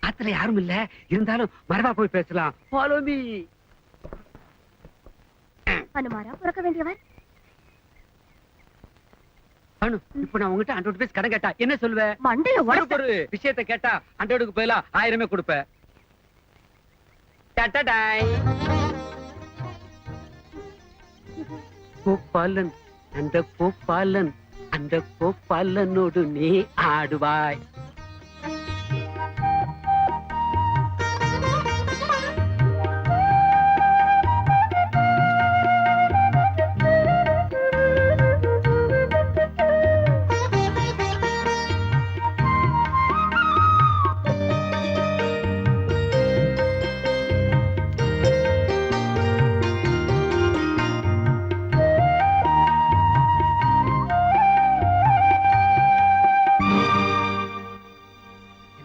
ஆத்துல யாரும் இல்ல, இருந்தாலும் மரபா போய் பேசலாம். Follow me. அனுமாரா பிறக்க வேண்டியவர். அனு, இப்ப நான் உங்ககிட்ட 100 ரூபாய் கடன் கேட்டா என்ன சொல்லுவ? மண்டையில ஒரு விஷயத்தை கேட்டா 100க்கு பதிலா 1000 கொடுப்ப. கோபாலன், அந்த கோபாலன், அந்த கோபாலனோடு நீ ஆடுவாய்.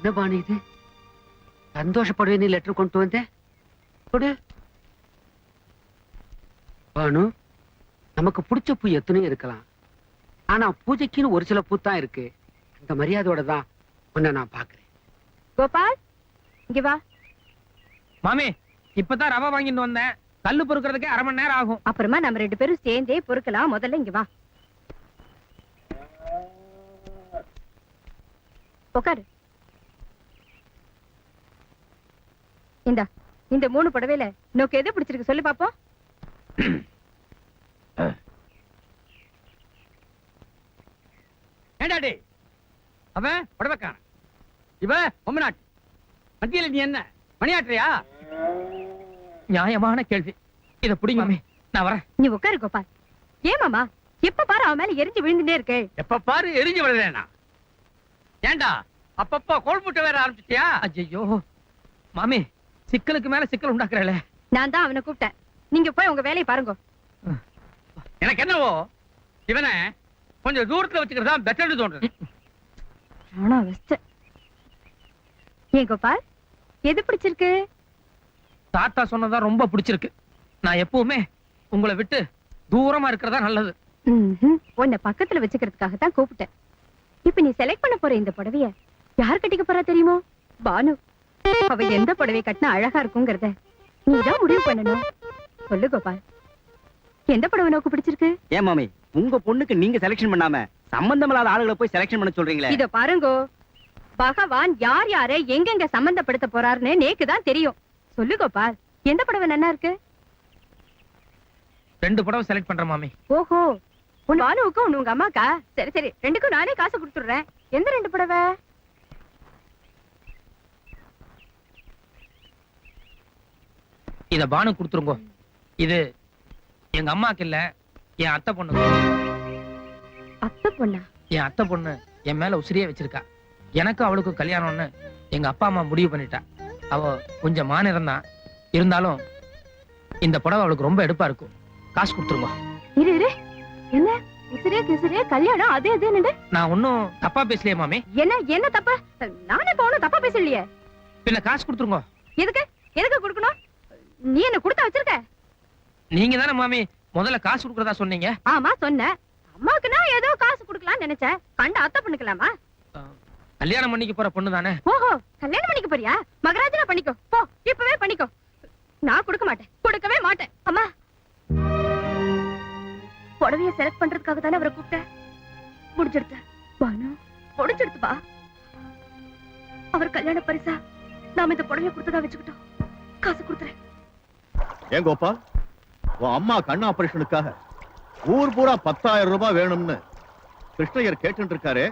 என்ன பாணி இது? சந்தோஷப்படுவே லெட்டர் கொண்டு வந்தேன். கொடு பானு. நமக்கு பிடிச்ச பூ எத்தனையும் இருக்கலாம், ஆனா பூஜைக்குன்னு ஒரு சில பூ தான் இருக்கு. அந்த மரியாதையோட தான் உன்னை நான் பாக்குறேன். கோபால், இங்க வா. மாமி, இப்பதான் ரவை வாங்கிட்டு வந்தேன். கல்லு பொறுக்கிறதுக்கு 1/2 மணி நேரம் ஆகும். அப்புறமா நம்ம 2 பேரும் சேர்ந்தே பொறுக்கலாம். முதல்ல இங்க வா, உட்காரு. இந்த 3 புடவையில நோக்கு எது பிடிச்சிருக்கு சொல்லு பாப்போம். ஏண்டாடி அவன் புடவைக்காரன், இவ பொம்மநாட்டி. மத்தியில நீ என்ன மணியாற்றியா? நியாயமான கேள்வி. இத புடிங்க மாமி, நான் வரேன். நீ உட்காரு கோபால். ஏன் மாமா எப்ப பாரு அவன் மேல எரிஞ்சு விழுந்துட்டே இருக்கு? எப்ப பாரு எரிஞ்சு விழுறேனா? ஏண்டா அப்பப்போ கோல்முட்டை வேற ஆரம்பிச்சிட்டியா? ஐயோ மாமி, சிக்கலுக்கு மேல சிக்கல் உண்டாக்குறல. நான் தான் அவனை கூப்பிட்டேன். நீங்க போய் உங்க வேலையை பாருங்க. எனக்கு என்னவோ இவனை கொஞ்சம் தூரத்துல வச்சுக்கிறதா பெட்டர்னு தோன்றுது. ஏன் கோபால், எது பிடிச்சிருக்கு? தாத்தா சொன்னதான் ரொம்ப பிடிச்சிருக்கு. நான் எப்பவுமே உங்களை விட்டு தூரமா இருக்கிறதா நல்லது. உன்னை பக்கத்துல வச்சுக்கிறதுக்காக தான் கூப்பிட்டேன். இப்ப நீ செலக்ட் பண்ண போற இந்த புடவைய யார் கட்டிக்க போறா தெரியுமோ? பானு. அவ எந்த புடவை கட்டினா அழகா இருக்குங்கிறத நீதான் முடிவு பண்ணணும். சொல்லு கோபால், எந்த புடவை நோக்கு பிடிச்சிருக்கு? ஏன் மாமி, உங்க பொண்ணுக்கு நீங்க செலக்ஷன் பண்ணாம சம்பந்தமில்லாத ஆளுகளை போய் செலக்ஷன் பண்ண சொல்றீங்களே? இத பாருங்கோ, பகவான் யார் யாரை எங்கெங்க சம்பந்தப்படுத்த போறாருன்னு நேக்குதான் தெரியும். சொல்லு கோபால், எந்த புடவை நல்லா இருக்கு? 2 புடவை செலக்ட் பண்ற மாமி. ஓஹோ, உன் பானுவுக்கும் உங்க அம்மாக்கா? சரி சரி, 2க்கும் நானே காசு கொடுத்துடுறேன். எந்த 2 புடவை? இத பானு கொடுத்துருங்க. இது எங்க அம்மாக்கு இல்ல, என் அத்தை பொண்ணு. அத்தை பொண்ணா? என் அத்தை பொண்ணு என் மேல உசிரியே வச்சிருக்கா. எனக்கு அவளுக்கு கல்யாணம்னு எங்க அப்பா அம்மா முடிவு பண்ணிட்டா. அவ கொஞ்சம் மாநிலம் தான், இருந்தாலும் இந்த புடவை அவளுக்கு ரொம்ப எடுப்பா இருக்கும். காசு கொடுத்துருங்க. இரு இரு, என்ன உசிரியே கிசிரியே கல்யாணம் அதே அதே? நான் ஒன்னும் தப்பா பேசலையே மாமி. என்ன என்ன தப்பா? நானே ஒன்னும் தப்பா பேசலையே. பின்ன காசு கொடுத்துருங்க. எதுக்கு எதுக்கு கொடுக்கணும்? நீ என்ன கொடுத்தா வச்சிருக்க? நீங்க தானே மாமி முதல்ல காசு கொடுக்கறதா சொன்னீங்க. ஆமா சொன்னேன். அம்மாக்கு நான் ஏதோ காசு கொடுக்கலாம்னு நினைச்சேன். கண்ட அத்தை பண்ணிக்கலாமா? கல்யாணம் பண்ணிக்க போற பொண்ணு தானே. ஓஹோ, கல்யாணம் பண்ணிக்க போறியா? மகராஜனா பண்ணிக்கோ, போ இப்பவே பண்ணிக்கோ. நான் கொடுக்க மாட்டேன், கொடுக்கவே மாட்டேன். அம்மா, புடவைய செலக்ட் பண்றதுக்காக தானே அவரை கூப்பிட்டேன். முடிஞ்செடுத்து பானு, முடிஞ்செடுத்து பா. அவர் கல்யாண பரிசா நாம இந்த புடவைய கொடுத்ததா வச்சுக்கிட்டோம். காசு கொடுத்துறேன். ஏன் கோபால், உன் அம்மா கண்ணு ஆபரேஷனுக்காக ஊர் பூரா 10,000 ரூபாய் வேணும்னு கிருஷ்ணய்யர் கேட்டு இருக்காரு,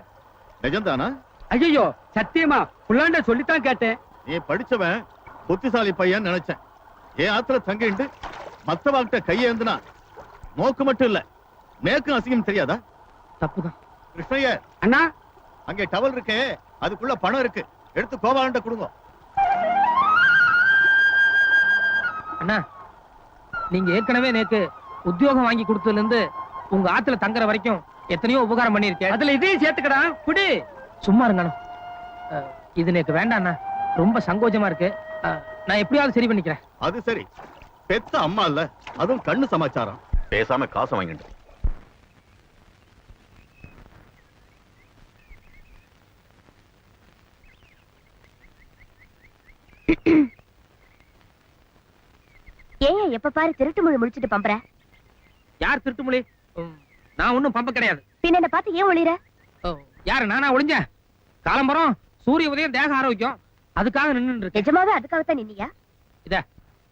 நிஜம்தானா? ஐயோ சத்தியமா புள்ளாண்ட சொல்லித்தான் கேட்டேன். நீ படிச்சவன் புத்திசாலி பையன் நினைச்சேன். ஏன் ஆத்துல தங்கிட்டு மத்தவாக்கிட்ட கையேந்துனா நோக்கு மட்டும் இல்ல, மேற்கும் அசிங்கம் தெரியாதா? தப்புதான். கிருஷ்ணய்யர் அண்ணா, அங்கே டவல் இருக்கே, அதுக்குள்ள பணம் இருக்கு, எடுத்து கோபாலன்ட்ட கொடுங்க. அண்ணா, நீங்க ஏற்கனவே நேக்கு உத்தியோகம் வாங்கி கொடுத்ததுல இருந்து உங்க ஆத்துல தங்குற வரைக்கும் எத்தனையோ உபகாரம் பண்ணிருக்கேன். அதுல இதையும் சேர்த்துக்கடா. குடி. சும்மா இருங்க. இது நேக்கு வேண்டாண்ணா, ரொம்ப சங்கோஜமா இருக்கு. நான் எப்படியாவது சரி பண்ணிக்கிறேன். அது சரி, பெத்த அம்மா இல்ல, அதுவும் கண்ணு சமாச்சாரம். பேசாம காசை வாங்கிட்டு. ஏன் எப்ப பாரு திருட்டு மொழி முடிச்சிட்டு பம்பற? யார் திருட்டுமொழி? நான் ஒண்ணும் பம்ப கிடையாது. பின்ன என்ன பார்த்து ஏன் ஒளிர? யாரு நானா ஒளிஞ்சேன்? காலம்பரம் சூரிய உதயம் தேக ஆரோக்கியம் அதுக்காக நின்னு இருக்கேன். நிஜமாவே அதுக்காகத்தான் நின்னியா?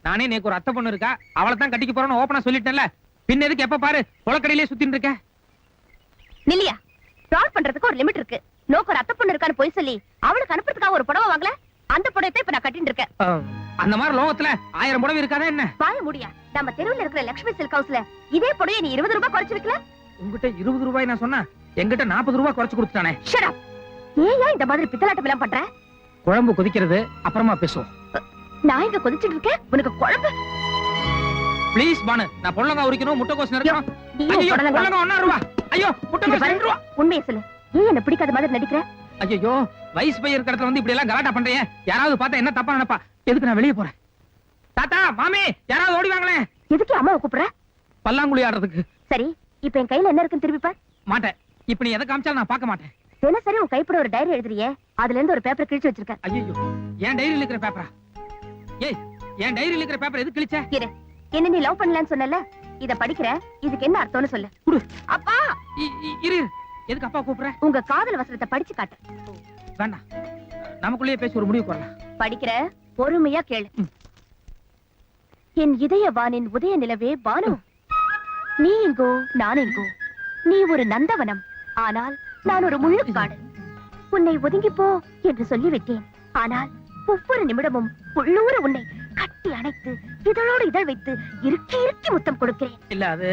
நானே நேக்கு ஒரு அத்தை பொண்ணு இருக்கா, அவளை தான் கட்டிக்க போறேன்னு ஓப்பனா சொல்லிட்டேன்ல. பின்ன எதுக்கு எப்ப பாரு கொலக்கடையிலே சுத்தின்னு இருக்க? நில்லியா, ஃப்ராட் பண்றதுக்கு ஒரு லிமிட் இருக்கு. நோக்கு ஒரு அத்தை பொண்ணு இருக்கான்னு போய் சொல்லி அவளுக்கு அனுப்புறதுக்காக ஒரு புடவை வாங்கல, அந்த புடவையை இப்ப நான் கட்டிட்டு இருக்கேன். அந்த மாதிரி லோகத்துல 1000 புடவை இருக்காதா என்ன? வாய முடியா, நம்ம தெருவுல இருக்கிற லட்சுமி சில்க் ஹவுஸ்ல இதே புடவையை நீ 20 ரூபாய் குறைச்சு விக்கல? உங்ககிட்ட 20 ரூபாய் நான் சொன்னா என்கிட்ட 40 ரூபாய் குறைச்சு கொடுத்துட்டானே. Shut up. ஏன் இந்த மாதிரி பித்தலாட்டம் எல்லாம் பண்ற? குழம்பு கொதிக்கிறது, அப்புறமா பேசுவோம். நான் இங்க கொதிச்சிட்டு இருக்கேன், உனக்கு குழம்பு? ப்ளீஸ் பானு, நான் பொள்ளங்காய் உரிக்கணும், முட்டைக்கோஸ் நறுக்கணும். நீயும் ஐயோ, புடலங்காய். பொள்ளங்காய் 1 ரூபாய். ஐயோ, முட்டைக்கோஸ் 2 ரூபாய். உண்மையை சொல்லு, ஏன் என்ன பிடிக்காத மாதிரி நடிக்கிற? ஐயோ, வயசு பையன் இருக்கிற இடத்துல வந்து இப்படி எல்லாம் கலாட்டா பண்றீங்க. யாராவது பார்த்தா என்ன தப்பா நினைப்பா? எதுக்கு நான் வெளியே போறேன்? தாத்தா, மாமி, யாராவது ஓடி வாங்களேன். எதுக்கு அம்மாவை கூப்பிடுற? பல்லாங்குழி ஆடுறதுக்கு. சரி, இப்ப என் கையில என்ன இருக்குன்னு திருப்பி பார். மாட்டேன். இப்ப நீ எதை காமிச்சாலும் நான் பார்க்க மாட்டேன். தினசரி உன் கைப்பட ஒரு டைரி எழுதுறியே, அதுல இருந்து ஒரு பேப்பர் கிழிச்சு வச்சிருக்கேன். ஐயோ, என் டைரியில் இருக்கிற பேப்பரா? ஏய், என் டைரியில் இருக்கிற பேப்பர் எது கிழிச்ச? இரு, என்ன நீ லவ் பண்ணலன்னு சொன்னல, இத படிக்கிற, இதுக்கு என்ன அர்த்தம்னு சொல்லு. குடு. அப்பா, இரு. எதுக்கு அப்பா கூப்பிடுற? உங்க காதல் வசனத்தை படிச்சு காட்டு. வேண்டாம், நமக்குள்ளேயே பேசி ஒரு முடிவு வரலாம். படிக்கிற, பொறுமையா கேளு. என் இதய வானின் உதய நிலவே பானு, நீ எங்கோ நான் எங்கோ, நீ ஒரு நந்தவனம், ஆனால் நான் ஒரு முள்ளுக்காடு. உன்னை ஒதுங்கி போ என்று சொல்லிவிட்டேன், ஆனால் ஒவ்வொரு நிமிடமும் உள்ளூர உன்னை கட்டி அணைத்து இதழோடு இதழ் வைத்து இறுக்கி இறுக்கி முத்தம் கொடுக்கிறேன். இல்ல, அது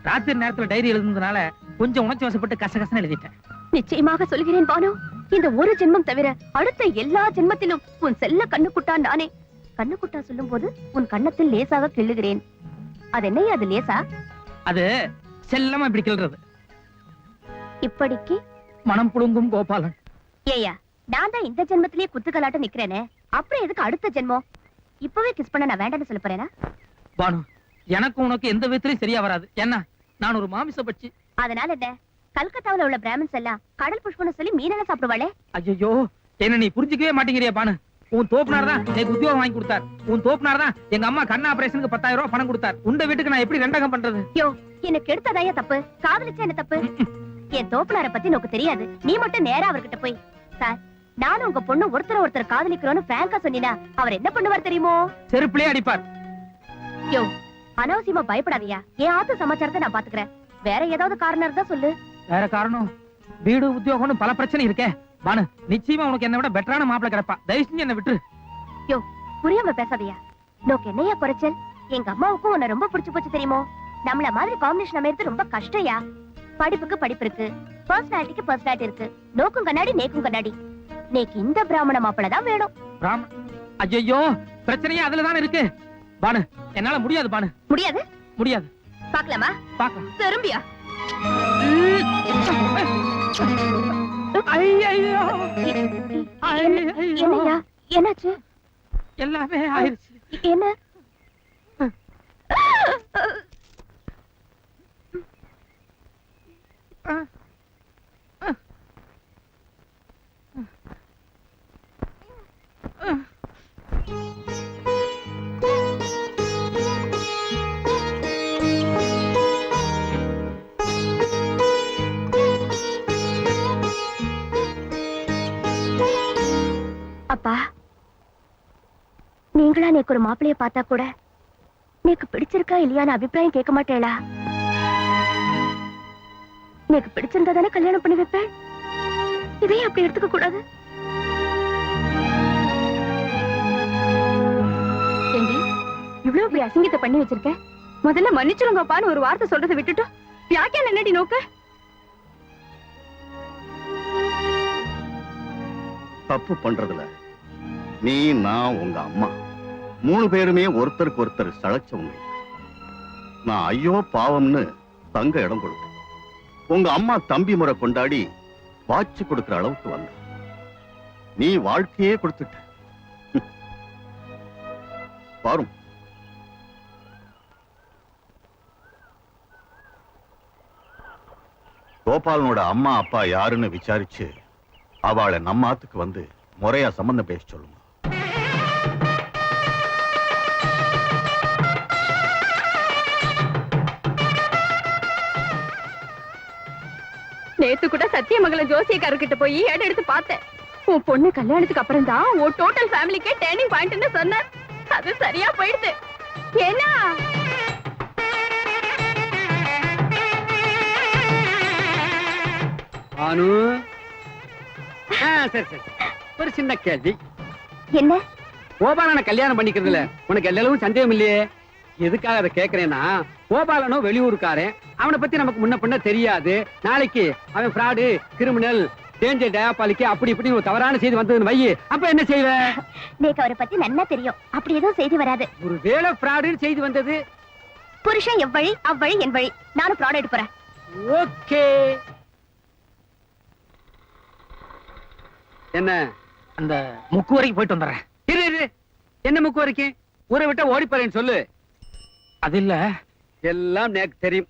ராத்திரி நேரத்துல டைரி எழுதுனதுனால கொஞ்சம் உணர்ச்சி வசப்பட்டு கசகசன்னு எழுதிட்டேன். நிச்சயமாக சொல்கிறேன் பானு, இந்த ஒரு ஜென்மம் தவிர அடுத்த எல்லா ஜென்மத்திலும் உன் செல்ல கண்ணுக்குட்டா நானே. கண்ணுக்குட்டா சொல்லும் போது உன் கண்ணத்தில் லேசாக கிள்ளுகிறேன். அது என்னையா அது லேசா? அது செல்லமா இப்படி கிள்றது. இப்படிக்கு மனம் புழுங்கும் கோபாலன். ஏயா, நான் தான் இந்த ஜென்மத்திலேயே குத்துக்கலாட்ட நிக்கிறேனே, அப்புறம் எதுக்கு அடுத்த ஜென்மம்? இப்பவே கிஸ் பண்ண நான் வேண்டாம்னு சொல்ல போறேனா? பானு, எனக்கு உனக்கு எந்த விதத்திலயும் சரியா வராது. என்ன, நான் ஒரு மாமிச பட்சி. அதனால என்ன, கல்கத்தாவுல உள்ள பிராமின்ஸ் எல்லாம் கடல் புஷ்பம்னு சொல்லி மீனெல்லாம் சாப்பிடுவாளே. ஐயோ, என்ன நீ புரிஞ்சுக்கவே மாட்டேங்கிறியா பானு? உன் தோப்புனார் தான் எனக்கு உத்தியோகம் வாங்கி கொடுத்தார். உன் தோப்புனார் தான் எங்க அம்மா கண் ஆபரேஷனுக்கு 10,000 ரூபாய் பணம் கொடுத்தார். உண்ட வீட்டுக்கு நான் எப்படி ரெண்டகம் பண்றது? யோ, எனக்கு எடுத்ததாயா தப்பு, காதலிச்சா என்ன தப்பு? என் தோப்புனார பத்தி உனக்கு தெரியாது, நீ மட்டும் நேரா அவர்கிட்ட போய், சார் நானும் உங்க பொண்ணு ஒருத்தர் காதலிக்கிறோன்னு பிராங்கா சொன்னீனா அவர் என்ன பண்ணுவார் தெரியுமோ? செருப்பிலே அடிப்பார். யோ, அனாவசியமா பயப்படாதயா, என் ஆத்து சமாச்சாரத்தை நான் பாத்துக்கிறேன். வேற ஏதாவது காரணம் இருந்தா சொல்லு. வேற காரணம்? வீடு உத்தியோகம்னு பல பிரச்சனை இருக்கே பானு. நிச்சயமா உனக்கு என்ன விட பெட்டரான மாப்பிளை கிடப்பா. தயவு செஞ்சு என்ன விட்டுரு. யோ, புரியாம பேசாதயா. நோக்கு என்னையா குறைச்சல்? எங்க அம்மாவுக்கும் உன்னை ரொம்ப பிடிச்சு போச்சு தெரியுமோ? நம்மள மாதிரி காம்பினேஷன் அமைறது ரொம்ப கஷ்டம்யா. படிப்புக்கு படிப்பு இருக்கு, பர்சனாலிட்டிக்கு பர்சனாலிட்டி இருக்கு. நோக்கும் கண்ணாடி நேக்கும் கண்ணாடி. நேக்கு இந்த பிராமண மாப்பிளை தான் வேணும். ஐயோ, பிரச்சனையே அதுலதானே இருக்கு பானு. என்னால முடியாது பானு. முடியாது? முடியாது. பாக்கலாமா? பாக்கலாம். திரும்பியா? ஐயோ, என்னையா, என்னாச்சு? எல்லாமே ஆயிருச்சு. என்ன? அப்பா, நீங்களா நேக்கு ஒரு மாப்பிளைய பார்த்தா கூட நேக்கு பிடிச்சிருக்கா இல்லையான்னு அபிப்பிராயம் கேட்க மாட்டேளா? நேக்கு பிடிச்சிருந்தா தானே கல்யாணம் பண்ணி வைப்பேன். இதையும் அப்படி எடுத்துக்க கூடாது. ஏண்டி, இவ்வளவு பெரிய அசிங்கத்தை பண்ணி வச்சிருக்க, முதல்ல மன்னிச்சிருங்கப்பான்னு ஒரு வார்த்தை சொல்றதை விட்டுட்டு வியாக்கியானம் என்னடி நோக்க? தப்பு பண்றதுல நீ, நான், உங்க அம்மா 3 பேருமே ஒருத்தருக்கு ஒருத்தர் சளைச்சவங்க. நான் ஐயோ பாவம்னு தங்க இடம் கொடுத்தேன். உங்க அம்மா தம்பி முறை கொண்டாடி வாட்சி கொடுக்கிற அளவுக்கு வந்த. நீ வாழ்க்கையே கொடுத்துட்ட. பாரும், கோபாலனோட அம்மா அப்பா யாருன்னு விசாரிச்சு அவளை நம்ம ஆத்துக்கு வந்து முறையா சம்பந்தம் பேச சொல்லுங்க. நேத்து கூட சத்தியமங்கலம் ஜோசியக்காரர்கிட்ட போய் ஏடு எடுத்து பார்த்தேன். உன் பொண்ணு கல்யாணத்துக்கு அப்புறம் தான் உன் டோட்டல் ஃபேமிலிக்கே டேர்னிங் பாயிண்ட்னு சொன்னார். அது சரியா போயிடுது. ஏன்னா பானு, சரி சரி, ஒரு சின்ன கேள்வி. என்ன? கோபாலனை கல்யாணம் பண்ணிக்கிறதுல உனக்கு எல்லாரும் சந்தேகம் இல்லையே? எதுக்காக அதை கேக்குறேன்னா, கோபாலனோ வெளியூருக்காரன், அவனை பத்தி நமக்கு முன்ன பின்ன தெரியாது. நாளைக்கு அவன் ஃப்ராடு, கிரிமினல், டேஞ்சர் டயாபாலிக்கு அப்படி இப்படி ஒரு தவறான செய்தி வந்ததுன்னு வையி, அப்ப என்ன செய்வ? நேக்கு அவரை பத்தி நல்லா தெரியும். அப்படி எதுவும் செய்தி வராது. ஒரு வேளை ஃப்ராடுன்னு செய்தி வந்தது, புருஷன் எவ்வழி அவ்வழி என் வழி. நானும் ப்ராட் எடுத்து போறேன். ஓகே. என்ன அந்த முக்கு வரைக்கும் போயிட்டு வந்துடுறேன். இரு இரு, என்ன முக்கு வரைக்கும்? ஊரை விட்டா ஓடி போறேன்னு சொல்லு. அது இல்ல, எல்லாம் எனக்கு தெரியும்.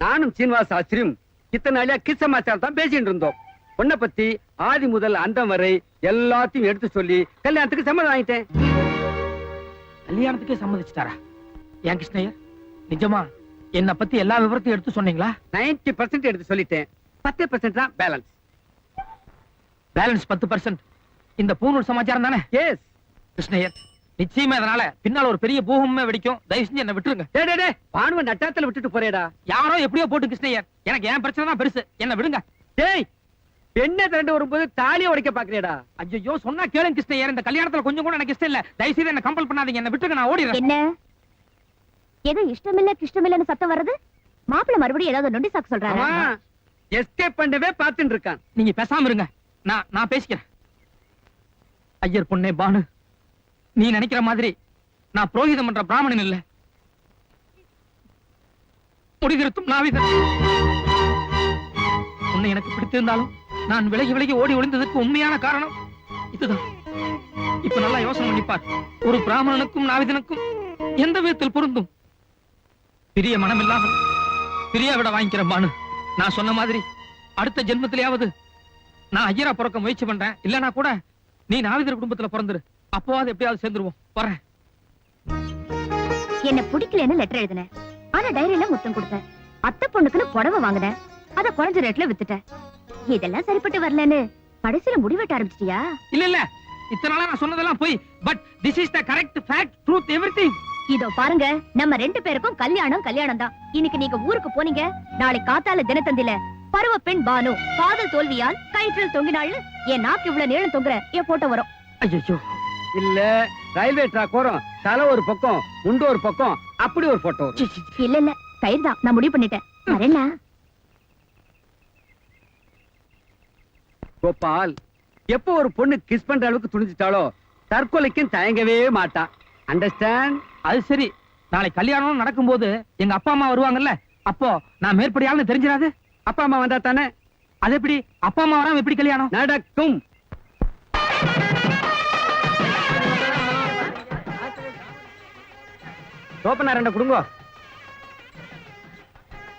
நானும் சீனிவாச சாஸ்திரியும் இத்தனை நாளியா கிஸ் சமாச்சாரம் தான் பேசிட்டு இருந்தோம். உன்னை பத்தி ஆதி முதல் அந்தம் வரை எல்லாத்தையும் எடுத்து சொல்லி கல்யாணத்துக்கு சம்மதம் வாங்கிட்டேன். கல்யாணத்துக்கே சம்மதிச்சுட்டாரா? ஏன் கிருஷ்ணய்யர், நிஜமா என்ன பத்தி எல்லா விவரத்தையும் எடுத்து சொன்னீங்களா? 90% எடுத்து சொல்லிட்டேன். 10% தான் பேலன்ஸ். பேலன்ஸ் 10%. இந்த பூநூல் சமாச்சாரம் தானே? எஸ் கிருஷ்ணய்யர், நிச்சயமா இதனால பின்னால ஒரு பெரிய பூகமே வெடிக்கும். தயவு செஞ்சு என்ன விட்டுருங்க. டே பானுவ நட்டாத்துல விட்டுட்டு போறேடா. யாரோ எப்படியோ போட்டு கிருஷ்ணய்யர், எனக்கு என் பிரச்சனை தான் பெருசு. என்ன விடுங்க. டேய், பெண்ணை திரண்டு வரும்போது தாலியை உடைக்க பாக்குறியடா. ஐயோ, சொன்னா கேளுங்க கிருஷ்ணய்யர், இந்த கல்யாணத்துல கொஞ்சம் கூட எனக்கு இஷ்டம் இல்ல. தயவு செய்து என்ன கம்பல் பண்ணாதீங்க. என்ன விட்டுருங்க, நான் ஓடிடுறேன். என்ன ஏதோ இஷ்டமில்ல கிருஷ்ணமில்லன்னு சத்தம் வருது? மாப்பிள்ள மறுபடியும் ஏதாவது நொண்டி சாக்கு சொல்றாரா? அவன் எஸ்கேப் பண்ணவே பாத்துட்டு இருக்கான். நீங்க பேசாம இருங்க, நான் பேசிக்கிறேன். ஐயர் பொண்ணே பானு, நீ நினைக்கிற மாதிரி நான் புரோகிதம் பண்ற பிராமணன் இல்ல. முடிதிருத்தும் நாவிதன். உன்னை எனக்கு பிடித்திருந்தாலும் நான் விலகி விலகி ஓடி ஒளிந்ததற்கு உண்மையான காரணம் இதுதான். இப்ப நல்லா யோசனை பண்ணிப்பார். ஒரு பிராமணனுக்கும் நாவிதனுக்கும் எந்த விதத்தில் பொருந்தும்? பிரிய மனம் இல்லாமல் பிரியா விட வாங்கிக்கிற பானு, நான் சொன்ன மாதிரி அடுத்த ஜென்மத்திலேயாவது நான் ஐயரா பிறக்க முயற்சி பண்றேன். இல்லனா கூட நீ நாவிதர் குடும்பத்துல பிறந்துரு. அப்போவாது எப்படியாவது சேர்ந்துருவோம். வரேன். என்ன பிடிக்கலன்னு லெட்டர் எழுதினேன். ஆனா டைரியில முத்தம் கொடுத்தேன். அத்தை பொண்ணுக்குன்னு புடவை வாங்கினேன். அத குறைஞ்ச ரேட்ல வித்துட்டேன். இதெல்லாம் சரிப்பட்டு வரலன்னு கடைசியில முடிவெட்ட ஆரம்பிச்சிட்டியா? இல்ல இல்ல, இத்தனை நாளா நான் சொன்னதெல்லாம் போய். But this is the correct fact, truth, everything. இதோ பாருங்க, நம்ம 2 பேருக்கும் கல்யாணம் தான். இன்னைக்கு நீங்க ஊருக்கு போனீங்க, நாளைக்கு காத்தால தினத்தந்தில பருவ பெண் பானு காதல் தோல்வியால் கயிற்றில் தொங்கினாள். என் நாக்கு இவ்வளவு நீளம் தொங்குற என் போட்டோ வரும். ஐயோ, இல்ல ரயில்வே ட்ராக் வரும், தலை ஒரு பக்கம் முண்டு ஒரு பக்கம், அப்படி ஒரு போட்டோ. இல்ல இல்ல, கயிறு தான். நான் முடிவு பண்ணிட்டேன். வரேன்னா கோபால், எப்போ ஒரு பொண்ணு கிஸ் பண்ற அளவுக்கு துணிஞ்சிட்டாலோ தற்கொலைக்கும் தயங்கவே மாட்டா. அண்டர்ஸ்டாண்ட்? அது சரி. நாளைக்கு கல்யாணம் நடக்கும்போது எங்க அப்பா அம்மா வருவாங்கல்ல, அப்போ நான் மேற்படியாளன்னு தெரிஞ்சிடாது? அப்பா அம்மா வந்தா தானே. அது எப்படி? அப்பா அம்மா வராம எப்படி கல்யாணம் நடக்கும்? ஓப்பனா 2 கொடுங்க.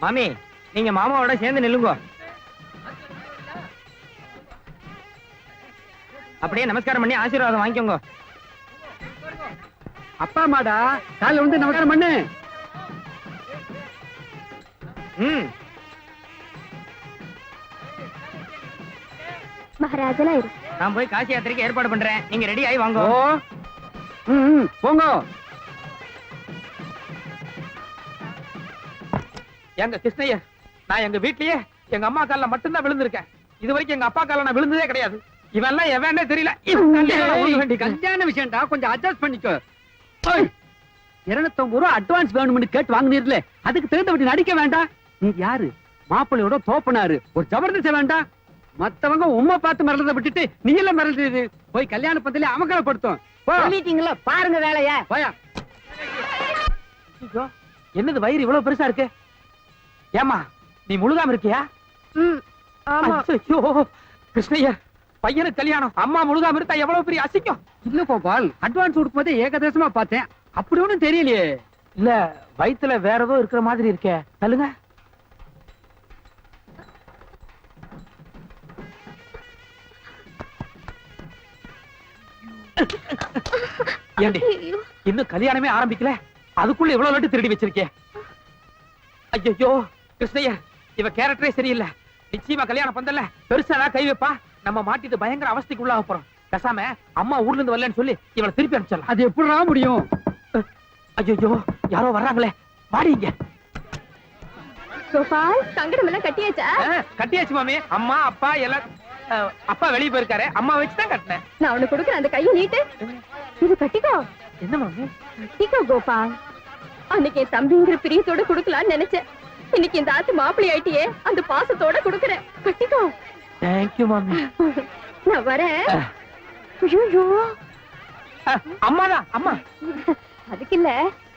மாமி, நீங்க மாமாவோட சேர்ந்து நில்லுங்க. அப்படியே நமஸ்காரம் பண்ணி ஆசீர்வாதம் வாங்கிக்கோங்க. அப்பா அம்மாடா, காலைல வந்து நமஸ்காரம் பண்ணு. மகாராஜனா இரு. நான் போய் காசி யாத்திரைக்கு ஏற்பாடு பண்றேன். நீங்க ரெடி ஆகி வாங்க. ஓ, போங்க. எங்க கிருஷ்ணய்யர், நான் எங்க வீட்லயே எங்க அம்மா கால்ல மட்டும்தான் விழுந்திருக்கேன். இது வரைக்கும் எங்க அப்பா கால்ல நான் விழுந்ததே கிடையாது. இவன் எல்லாம் எவனே தெரியல. கல்யாண விஷயம்டா, கொஞ்சம் அட்ஜஸ்ட் பண்ணிக்கோ. 250 ரூபா அட்வான்ஸ் வேணும்னு கேட்டு வாங்கினீர்ல, அதுக்கு தகுந்தபடி நடிக்க வேண்டாம். நீ யாரு? மாப்பிள்ளையோட தோப்பனாரு. ஒரு ஜபர்தஸ்தி வேண்டாம். மத்தவங்க உம்மை பார்த்து மிரளதை விட்டுட்டு நீ எல்லாம் மிரளுது. போய் கல்யாண பந்தலே அமங்கலப்படுத்தும். சொல்லிட்டீங்களா? பாருங்க வேலைய. போயா. என்னது வயிறு இவ்வளவு பெருசா இருக்கு? ஏமா, நீ முழுகாம இருக்கியா? ஆமா. ஐயோ கிருஷ்ணய்யர், பையனுக்கு கல்யாணம், அம்மா முழுகாம இருந்தா எவ்வளவு பெரிய அசிங்கம். இல்ல கோபால், அட்வான்ஸ் கொடுக்கும்போது ஏகதேசமா பார்த்தேன். அப்படி ஒண்ணும் தெரியலையே. இல்ல, வயித்துல வேற ஏதோ இருக்கிற மாதிரி இருக்கே. சொல்லுங்க. ஏண்டி, இன்னும் கல்யாணமே ஆரம்பிக்கல, அதுக்குள்ள இவ்வளவு லட்டு திருடி வச்சிருக்கே. ஐயோ கிருஷ்ணய்யர், இவ கேரக்டரே சரியில்லை. நிச்சயமா கல்யாணம் பந்தல்ல பெருசா கை வைப்பா, நம்ம மாட்டிட்டு பயங்கர அவஸ்தைக்கு உள்ளாக போறோம். பேசாம அம்மா ஊர்ல இருந்து வரலன்னு சொல்லி இவளை திருப்பி அனுப்பிச்சிடலாம். அது எப்படிடா முடியும்? ஐயோ யாரோ வர்றாங்களே, வாடிங்க. கோபால், சங்கடம் எல்லாம் கட்டியாச்சா? கட்டியாச்சு மாமி. அம்மா அப்பா எல்லாம் அப்பா வெளியே போயிருக்காரு, அம்மா வச்சுதான் கட்டினேன். நான் உனக்கு கொடுக்குறேன், அந்த கையை நீட்டு. இது கட்டிக்கோ. என்ன மாமி? கட்டிக்கோ கோபால். அன்னைக்கு என் தம்பிங்கிற பிரியத்தோட கொடுக்கலான்னு நினைச்சேன். இன்னைக்கு இந்த ஆத்து மாப்பிள்ளை ஆயிட்டியே, அந்த பாசத்தோட கொடுக்குறேன். கட்டிக்கோ. தேங்க்யூ மாமி. நான் வரேன். ஐயோ, அம்மாதான் அம்மா. அதுக்கு இல்ல,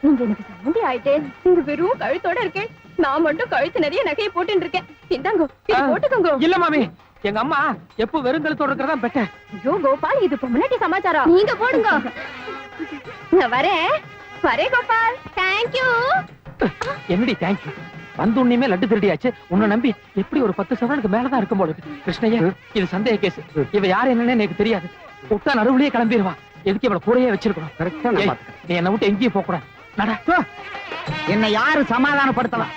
நீங்க எனக்கு சம்மந்தி ஆயிட்டே. நீங்க வெறும் கழுத்தோட இருக்கேன், நான் மட்டும் கழுத்து நிறைய நகையை போட்டு இருக்கேன். இந்தாங்கோ, இது போட்டுக்கோங்க. இல்ல மாமி, எங்க அம்மா எப்போ வெறுங்கலத்தோட இருக்கிறதா பெட்டர். ஐயோ கோபால், இது பொம்னாட்டி சமாச்சாரம். நீங்க போடுங்க. நான் வரேன். வரேன் கோபால். தேங்க்யூ. என்னடி தேங்க்யூ? வந்து உன்னையுமே லட்டு திருடியாச்சு. உன்னை நம்பி எப்படி ஒரு 10 சவரனுக்கு மேலதான் இருக்கும் போல இருக்கு. கிருஷ்ணய்யா, இது சந்தேக கேஸ். இவ யாரு என்னன்னு எனக்கு தெரியாது. விட்டா நடுவுலயே கிளம்பிடுவா. எதுக்கு இவளை கூடயே வச்சிருக்கணும்? நீ என்னை விட்டு எங்கேயும் போக கூடாது. என்ன யாரு சமாதானப்படுத்தலாம்?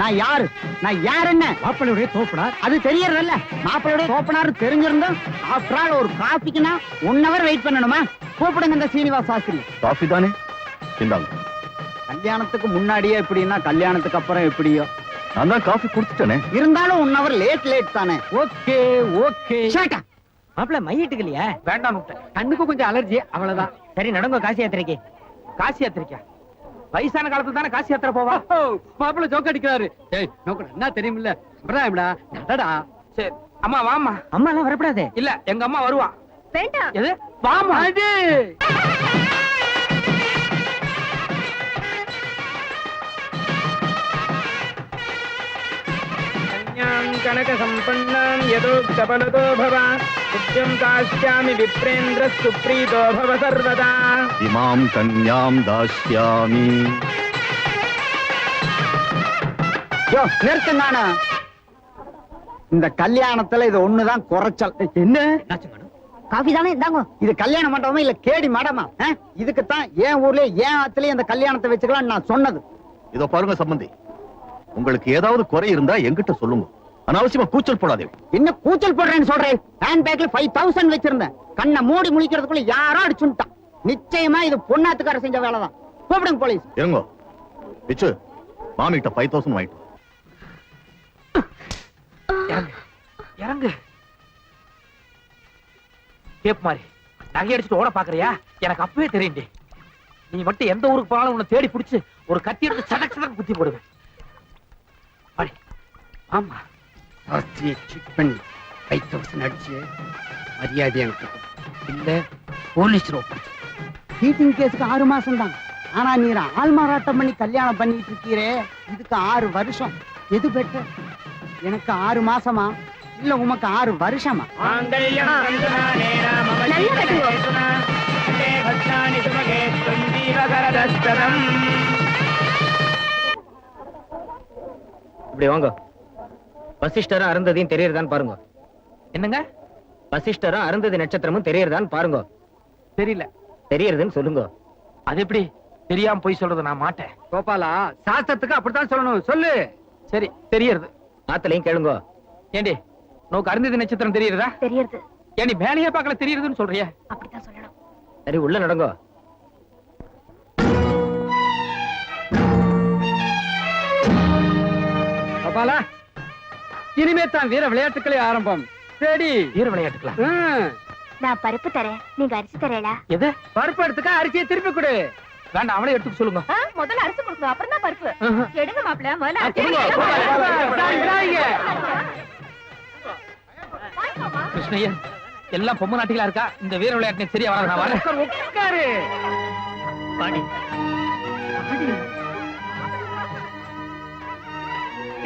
நான் யாரு? நான் யார்? என்ன மாப்பிள்ளையுடைய தோப்பனார். அது தெரியறதில்ல. மாப்பிள்ளையோட தோப்பனாரு தெரிஞ்சிருந்தோம். ஆஃப்டர் ஆல் ஒரு காஃபிக்குன்னா 1 hour வெயிட் பண்ணணுமா? கூப்பிடுங்க இந்த சீனிவாஸ் சாஸ்திரி. காஃபி தானே, இந்தாங்க. கல்யாணத்துக்கு முன்னாடியே எப்படின்னா கல்யாணத்துக்கு அப்புறம் எப்படியோ. நான் தான் காஃபி குடுத்துட்டேனே. இருந்தாலும் 1 hour லேட் தானே. Okay okay. மாப்பிள்ள மையிட்டுக்கு இல்லையா? வேண்டாம் விட்டேன். கண்ணுக்கு கொஞ்சம் அலர்ஜி, அவ்வளவுதான். சரி நடங்க காசி யாத்திரைக்கு. காசி யாத்திரைக்கா? வயசான காலத்துல தானே காசி யாத்திரை போவா? மாப்பிள்ளை ஜோக் அடிக்கிறாரு. ஏய், நோக்கு என்ன தெரியுமில்ல, சம்பிரதாயம்டா. நடடா. சரி அம்மா வாமா. அம்மா எல்லாம் வரப்படாது. இல்ல எங்க அம்மா வருவா. வேண்டாம். எது? வாமா. அது கனக சம்பன்னாம் யதோக்த பலதோ பவ நித்யம் காஸ்யாமி விப்ரேந்திர சுப்ரீதோ பவ சர்வதா. இமாம் கன்யாம் தாஸ்யாமி. நிறுத்துங்க. இந்த கல்யாணத்துல இது ஒண்ணுதான் குறைச்சல். என்ன காஃபி தானே இந்தாங்க. இது கல்யாண மண்டபமா இல்ல கேடி மடமா? இதுக்குத்தான் என் ஊர்ல என் ஆத்துலயே இந்த கல்யாணத்தை வச்சுக்கலாம் நான் சொன்னது. இதோ பாருங்க சம்பந்தி, உங்களுக்கு ஏதாவது குறை இருந்தா என்கிட்ட சொல்லுங்க. அனாவசியமா கூச்சல் போடாதே. என்ன கூச்சல் போடுறேன்னு சொல்றேன்? ஹேண்ட் பேக்ல 5000 வச்சிருந்தேன். கண்ணை மூடி முழிக்கிறதுக்குள்ள யாரோ அடிச்சுட்டான். நிச்சயமா இது பொண்ணாத்துக்கார செஞ்ச வேலைதான். கூப்பிடுங்க போலீஸ். இருங்க பிச்சு, மாமி கிட்ட 5000 வாங்கிட்டு. இறங்கு. கேப் மாதிரி நகை அடிச்சுட்டு ஓட பாக்குறியா? எனக்கு அப்பவே தெரியுண்டே. நீ மட்டும் எந்த ஊருக்கு போனாலும் உன்னை தேடி பிடிச்சு ஒரு கத்தி எடுத்து சடக் சடக் குத்தி போடுவேன். ஆமா, சாஸ்திரியை செக் பண்ணி 5000 அடிச்சு மரியாதை எனக்கு இல்ல போலீஸ் சீட்டிங் கேஸுக்கு 6 மாசம் தான். ஆனா நீர் ஆள் மாறாட்டம் பண்ணி கல்யாணம் பண்ணிட்டு இருக்கீரே, இதுக்கு 6 வருஷம். எது பெட்டர்? எனக்கு 6 மாசமா இல்ல உமக்கு 6 வருஷமா? இப்படி வாங்க. வசிஷ்டரும் அருந்ததியும் தெரியறதான்னு பாருங்க. என்னங்க? வசிஷ்டரும் அருந்ததி நட்சத்திரமும் தெரியறதான்னு பாருங்க. தெரியல. தெரியறதுன்னு சொல்லுங்க. அது எப்படி தெரியாம போய் சொல்றது? நான் மாட்டேன். கோபாலா, சாஸ்திரத்துக்கு அப்படித்தான் சொல்லணும். சொல்லு. சரி தெரியறது. ஆத்தலையும் கேளுங்க. ஏண்டி நோக்கு அருந்ததி நட்சத்திரம் தெரியறதா? தெரியுது. ஏண்டி மேலேயே பார்க்கல தெரியுதுன்னு சொல்றிய? அப்படித்தான் சொல்லணும். சரி உள்ள நடங்க. கோபாலா, இனிமே தான் வீர விளையாட்டுகளே ஆரம்பம். சரி, வீர விளையாட்டுக்கலாம். நான் பருப்பு தரேன், நீங்க அரிசி தரேளா? எது? பருப்பு எடுத்துக்க, அரிசியை திருப்பி கொடு. வேண்டாம், அவளே எடுத்துக்க சொல்லுங்க. முதல்ல அரிசி கொடுங்க, அப்புறம் தான் பருப்பு. எடுங்க மாப்பிள்ள, முதல்ல அரிசி கொடுங்க. கிருஷ்ணய்யன் எல்லாம் பொம்மை நாட்டிகளா இருக்கா? இந்த வீர விளையாட்டு சரியா வராது. நான் வரேன். உட்காரு. பாடி.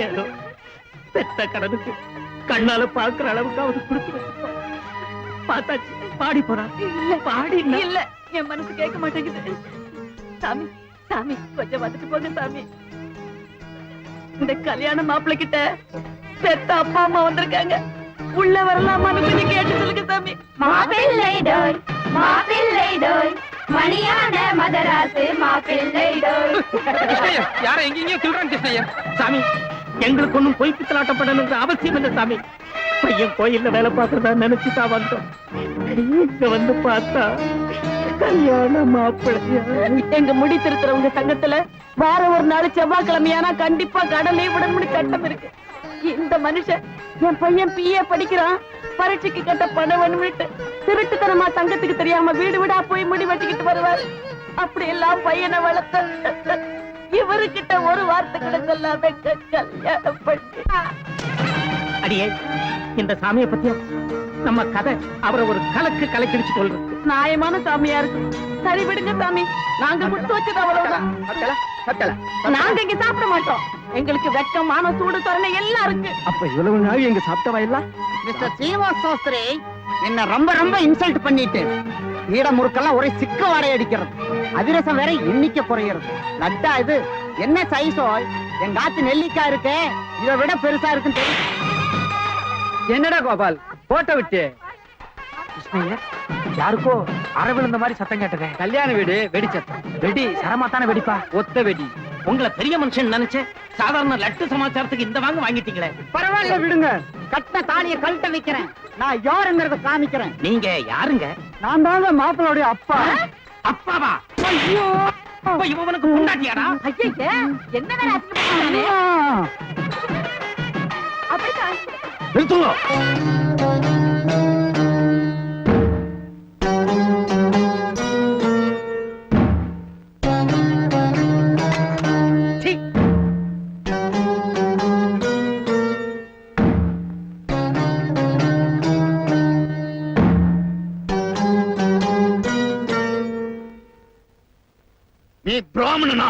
ஏதோ பெத்த கடனுக்கு கண்ணால பாக்குற அளவுக்கு அவரு கொடுத்து வச்சிருக்கோம். பார்த்தாச்சு, பாடி போறா. இல்ல பாடி இல்ல, என் மனசு கேட்க மாட்டேங்குது. சாமி சாமி, கொஞ்சம் வந்துட்டு போங்க சாமி. இந்த கல்யாண மாப்பிள்ளை கிட்ட பெத்த அப்பா அம்மா வந்திருக்காங்க. உள்ள வரலாமான்னு கொஞ்சம் கேட்டு சொல்லுங்க சாமி. மாப்பிள்ளை டோய், மாப்பிள்ளை டோய், மணியான மதராசு மாப்பிள்ளை டோய். கிருஷ்ணய்யன் யார எங்கேயும் சொல்றான். கிருஷ்ணய்யன் சாமி, எங்களுக்கு ஒண்ணும் பொய் பித்தலாட்டப்படணுங்கிற அவசியம் இல்லை சாமி. பையன் கோயில்ல வேலை பார்க்கறதா நினைச்சுதான் வந்தோம். இங்க வந்து பார்த்தா கல்யாண மாப்பிள்ளையா. எங்க முடி திருத்துறவங்க சங்கத்துல வார ஒரு நாள் செவ்வாய்க்கிழமையானா கண்டிப்பா கடலே விடணும்னு சட்டம் இருக்கு. இந்த மனுஷன் என் பையன் பிஏ படிக்கிறான், பரீட்சைக்கு கட்ட பணம் வேணும்னுட்டு திருட்டுத்தனமா சங்கத்துக்கு தெரியாம வீடு வீடா போய் முடி வெட்டிக்கிட்டு வருவாரு. அப்படி எல்லாம் பையனை வளர்த்த இவருக்கிட்ட ஒரு வார்த்தை கூட சொல்லாம கல்யாணம் பண்ணி. அடியே, இந்த சாமியை பத்தியா நம்ம கதை அவரை ஒரு கலக்கு கலக்கிடிச்சு சொல்றது. நியாயமான சாமியா இருக்கு. சரி விடுங்க சாமி, நாங்க கொடுத்து வச்சது அவ்வளவுதான். நாங்க இங்க சாப்பிட மாட்டோம். எங்களுக்கு வெக்கம், மான, சூடு, தரணை எல்லாம் இருக்கு. அப்ப இவ்வளவு நாள் எங்க சாப்பிட்டவா இல்ல? மிஸ்டர் சீனிவாஸ் சாஸ்திரி என்ன ரொம்ப ரொம்ப இன்சல்ட் பண்ணிட்டு ஈட முறுக்கெல்லாம் ஒரே சிக்க வாடை அடிக்கிறது. அதிரசம் வேற எண்ணிக்கை குறையிறது. லட்டா இது என்ன சைஸோ? எங்க ஆத்து நெல்லிக்காய் இருக்கு, இதை விட பெருசா இருக்குன்னு தெரியும். என்னடா கோபால் போட்டோ விட்டு? யாருக்கோ அரை விழுந்த மாதிரி சத்தம் கேட்டதே. கல்யாண வீடு வெடிச்சத்தம். வெடி சரமாத்தான வெடிப்பா. ஒத்த வெடி. உங்களை பெரிய மனுஷன் நினைச்சு சாதாரண லட்டு சமாச்சாரத்துக்கு இந்த வாங்க வாங்கிட்டீங்களே. பரவாயில்ல விடுங்க, கட்ட தாலிய கழட்ட வைக்கிறேன். நான் யாருங்கிறத காமிக்கிறேன். நீங்க யாருங்க? நான் தாங்க மாப்பிளோடைய அப்பா. அப்பாவா? ஐயோ, அப்ப இவனுக்கு முன்னாடியாடா? ஐயா, என்ன வேலை அசிங்கப்படுத்தானே? அப்படிதான். நிறுத்துங்க. நீ பிராமணனா?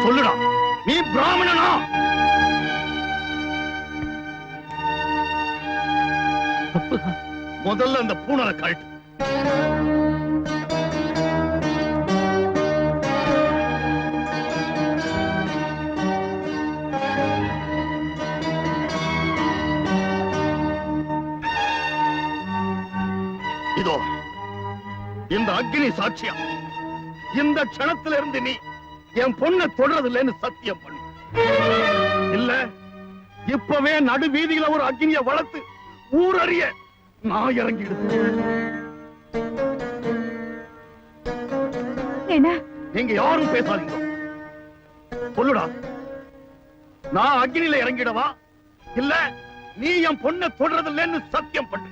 சொல்லுடா, நீ பிராமணனா? முதல்ல அந்த பூனலை கழட்டு. இதோ இந்த அக்னி சாட்சியா, இந்த க்ஷணத்துல இருந்து நீ என் பொண்ணை தொடறது இல்லைன்னு சத்தியம் பண்ணு. இல்ல இப்பவே நடு வீதியில ஒரு அக்னியை வளர்த்து ஊரறிய நான் இறங்கிடுது. என்ன? நீங்க யாரும் பேசாதீங்க. சொல்லுடா, நான் அக்னியில இறங்கிடவா இல்ல நீ என் பொண்ணை தொடறது இல்லைன்னு சத்தியம் பண்ணு.